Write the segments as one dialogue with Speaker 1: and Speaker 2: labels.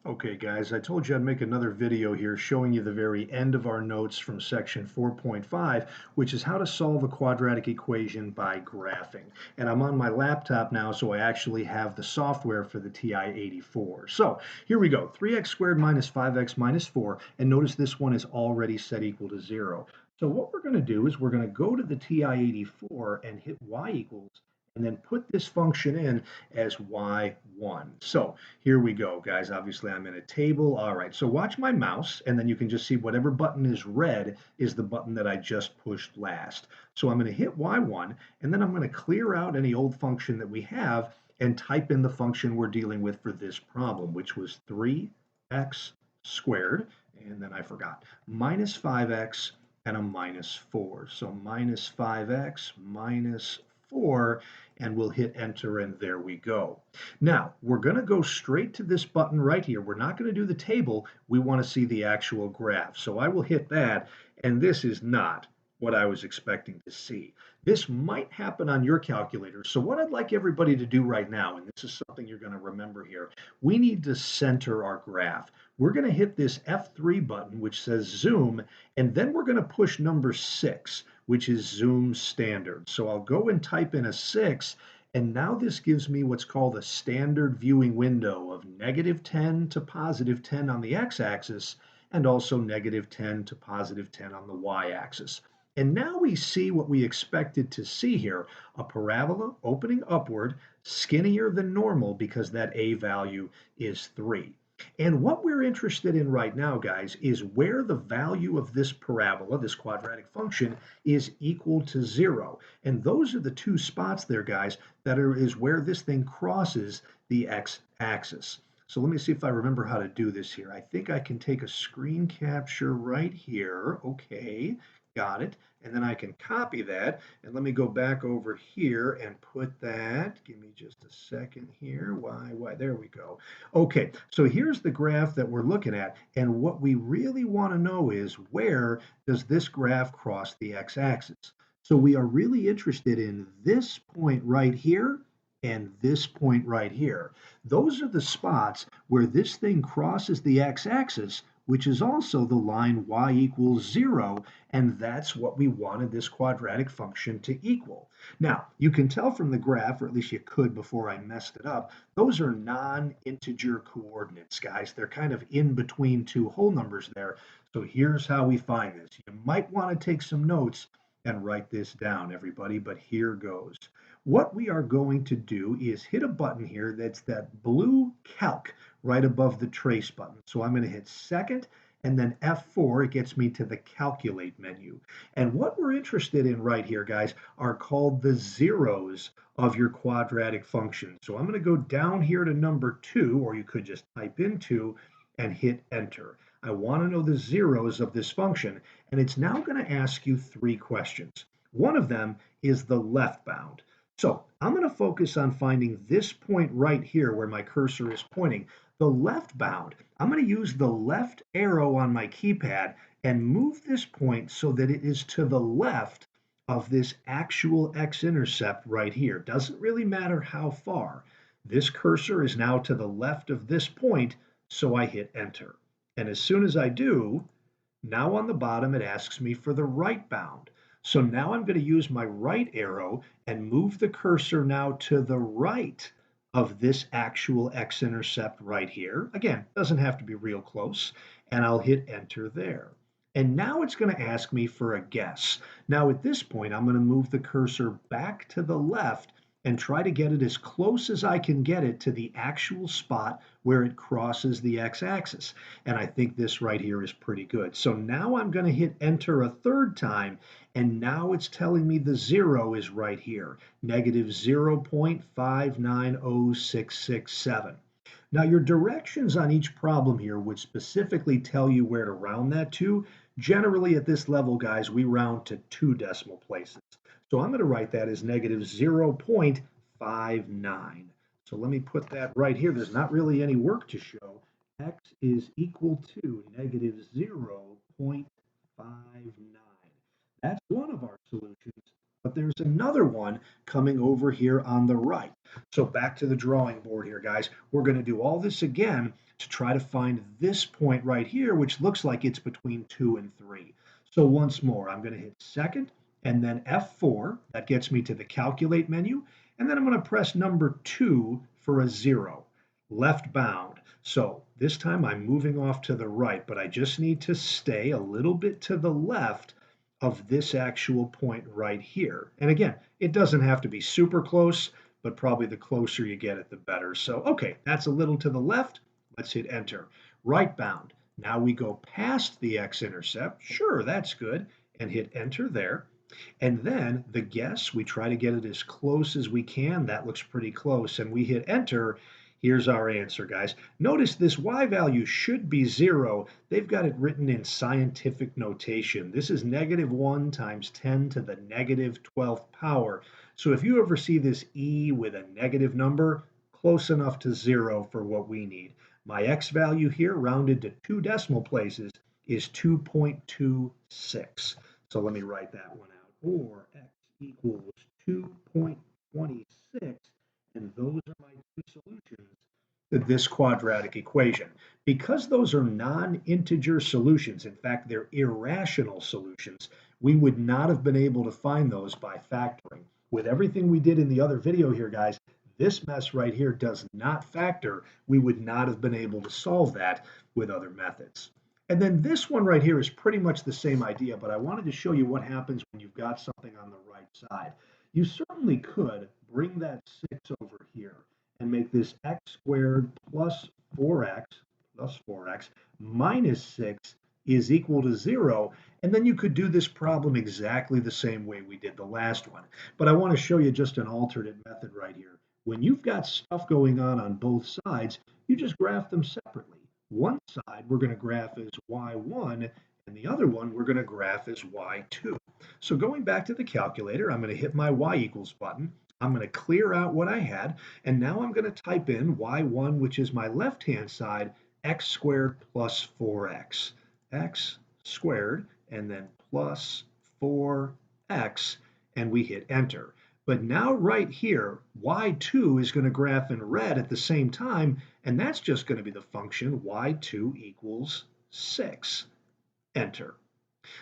Speaker 1: Okay, guys, I told you I'd make another video here showing you the very end of our notes from section 4.5, which is how to solve a quadratic equation by graphing. And I'm on my laptop now, so I actually have the software for the TI-84. So here we go, 3x squared minus 5x minus 4, and notice this one is already set equal to 0. So what we're going to do is we're going to go to the TI-84 and hit y equals, and then put this function in as y1. So here we go, guys. Obviously, I'm in a table. All right, so watch my mouse, and then you can just see whatever button is red is the button that I just pushed last. So I'm going to hit Y1, and then I'm going to clear out any old function that we have and type in the function we're dealing with for this problem, which was 3x squared, and then I forgot, minus 5x and a minus 4. So minus 5x minus 4, and we'll hit enter, and there we go. Now, we're going to go straight to this button right here. We're not going to do the table. We want to see the actual graph. So I will hit that, and this is not what I was expecting to see. This might happen on your calculator. So what I'd like everybody to do right now, and this is something you're going to remember here, we need to center our graph. We're going to hit this F3 button, which says zoom, and then we're going to push number 6, which is zoom standard. So I'll go and type in a 6, and now this gives me what's called a standard viewing window of negative 10 to positive 10 on the x-axis, and also negative 10 to positive 10 on the y-axis. And now we see what we expected to see here, a parabola opening upward, skinnier than normal because that a value is 3. And what we're interested in right now, guys, is where the value of this parabola, this quadratic function, is equal to 0. And those are the two spots there, guys, is where this thing crosses the x-axis. So let me see if I remember how to do this here. I think I can take a screen capture right here. Okay, got it. And then I can copy that. And let me go back over here and put that. Give me just a second here. Why, there we go. Okay, so here's the graph that we're looking at. And what we really want to know is where does this graph cross the x-axis? So we are really interested in this point right here and this point right here. Those are the spots where this thing crosses the x-axis, which is also the line y equals 0, and that's what we wanted this quadratic function to equal. Now, you can tell from the graph, or at least you could before I messed it up, those are non-integer coordinates, guys. They're kind of in between two whole numbers there. So here's how we find this. You might want to take some notes and write this down, everybody, but here goes. What we are going to do is hit a button here that's that blue calc right above the trace button. So I'm going to hit second and then F4. It gets me to the calculate menu. And what we're interested in right here, guys, are called the zeros of your quadratic function. So I'm going to go down here to number 2, or you could just type in 2 and hit enter. I want to know the zeros of this function, and it's now going to ask you 3 questions. One of them is the left bound. So I'm going to focus on finding this point right here where my cursor is pointing. The left bound, I'm going to use the left arrow on my keypad and move this point so that it is to the left of this actual x-intercept right here. Doesn't really matter how far. This cursor is now to the left of this point, so I hit enter. And as soon as I do, now on the bottom it asks me for the right bound. So now I'm going to use my right arrow and move the cursor now to the right of this actual x-intercept right here. Again, doesn't have to be real close, and I'll hit enter there. And now it's going to ask me for a guess. Now at this point, I'm going to move the cursor back to the left and try to get it as close as I can get it to the actual spot where it crosses the x-axis. And I think this right here is pretty good. So now I'm going to hit enter a third time, and now it's telling me the 0 is right here, negative 0.590667. Now your directions on each problem here would specifically tell you where to round that to. Generally at this level, guys, we round to 2 decimal places. So I'm going to write that as negative 0.59. So let me put that right here. There's not really any work to show. X is equal to negative 0.59. That's one of our solutions. but there's another one coming over here on the right. So back to the drawing board here, guys. We're going to do all this again to try to find this point right here, which looks like it's between 2 and 3. So once more, I'm going to hit second and then F4. That gets me to the calculate menu. And then I'm going to press number 2 for a 0. Left bound. So this time I'm moving off to the right, but I just need to stay a little bit to the left of this actual point right here. And again, it doesn't have to be super close, but probably the closer you get it, the better. So, okay, that's a little to the left. Let's hit enter. Right bound. Now we go past the x-intercept. Sure, that's good. And hit enter there. And then the guess, we try to get it as close as we can. That looks pretty close. And we hit enter. Here's our answer, guys. Notice this y value should be 0. They've got it written in scientific notation. This is -1 times 10 to the -12th power. So if you ever see this e with a negative number, close enough to 0 for what we need. My x value here, rounded to 2 decimal places, is 2.26. So let me write that one out. Or x equals 2.26, and those are my two solutions to this quadratic equation. Because those are non-integer solutions, in fact, they're irrational solutions, we would not have been able to find those by factoring. With everything we did in the other video here, guys, this mess right here does not factor. We would not have been able to solve that with other methods. And then this one right here is pretty much the same idea, but I wanted to show you what happens when you've got something on the right side. You certainly could bring that 6 over here and make this x squared plus 4x minus 6 is equal to 0. And then you could do this problem exactly the same way we did the last one. But I want to show you just an alternate method right here. When you've got stuff going on both sides, you just graph them separately. One side we're going to graph as y1, and the other one we're going to graph as y2. So going back to the calculator, I'm going to hit my y equals button. I'm going to clear out what I had, and now I'm going to type in y1, which is my left-hand side, x squared plus 4x. X squared, and then plus 4x, and we hit enter. But now right here, y2 is going to graph in red at the same time, and that's just going to be the function y2 equals 6. Enter.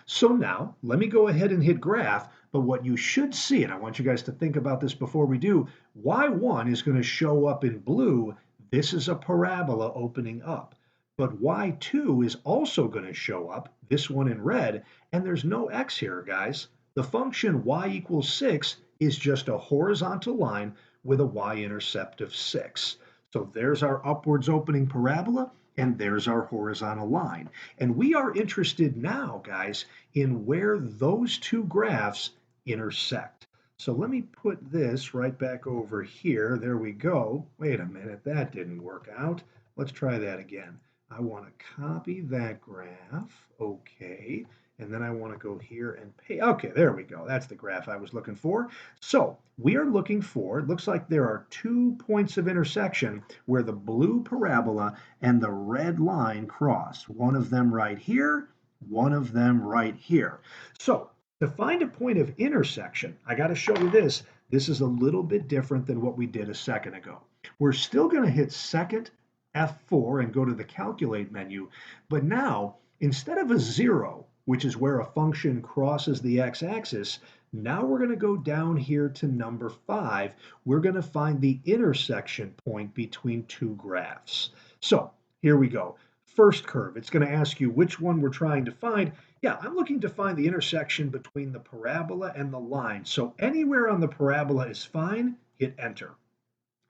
Speaker 1: So now let me go ahead and hit graph, but what you should see, and I want you guys to think about this before we do, y1 is going to show up in blue. This is a parabola opening up. But y2 is also going to show up, this one in red, and there's no x here, guys. The function y equals 6 is just a horizontal line with a y-intercept of 6. So there's our upwards opening parabola, and there's our horizontal line. And we are interested now, guys, in where those two graphs intersect. So let me put this right back over here. There we go. Wait a minute, that didn't work out. Let's try that again. I want to copy that graph. Okay. And then I want to go here and pay. Okay, there we go. That's the graph I was looking for. So we are looking for, it looks like there are 2 points of intersection where the blue parabola and the red line cross. One of them right here, one of them right here. So to find a point of intersection, I got to show you this. This is a little bit different than what we did a second ago. We're still going to hit second F4 and go to the calculate menu, but now instead of a 0, which is where a function crosses the x-axis, now we're going to go down here to number 5. We're going to find the intersection point between two graphs. So here we go. First curve, it's going to ask you which one we're trying to find. Yeah, I'm looking to find the intersection between the parabola and the line. So anywhere on the parabola is fine, hit enter.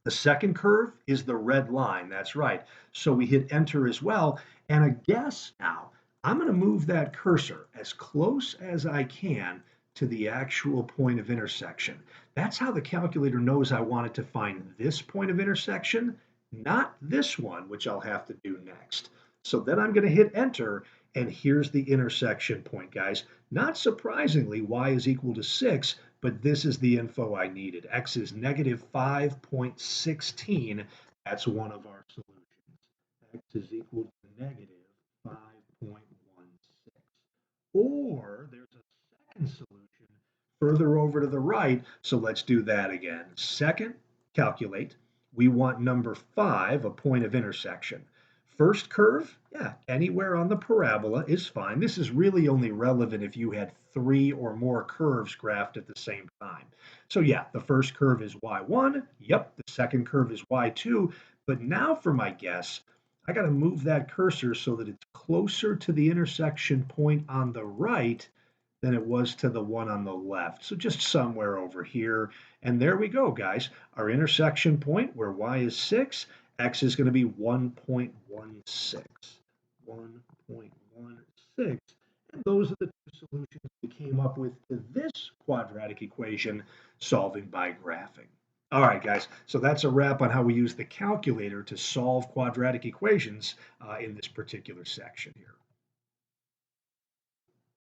Speaker 1: The second curve is the red line, that's right. So we hit enter as well. And a guess now, I'm going to move that cursor as close as I can to the actual point of intersection. That's how the calculator knows I wanted to find this point of intersection, not this one, which I'll have to do next. So then I'm going to hit enter, and here's the intersection point, guys. Not surprisingly, y is equal to 6, but this is the info I needed. X is -5.16. That's one of our solutions. X is equal to -5.16. Or there's a second solution further over to the right, so let's do that again. Second, calculate. We want number 5, a point of intersection. First curve, yeah, anywhere on the parabola is fine. This is really only relevant if you had 3 or more curves graphed at the same time. So yeah, the first curve is y1. Yep, the second curve is y2. But now for my guess, I got to move that cursor so that it's closer to the intersection point on the right than it was to the one on the left. So just somewhere over here. And there we go, guys. Our intersection point where y is 6, x is going to be 1.16. 1.16. And those are the two solutions we came up with to this quadratic equation, solving by graphing. All right, guys, so that's a wrap on how we use the calculator to solve quadratic equations in this particular section here.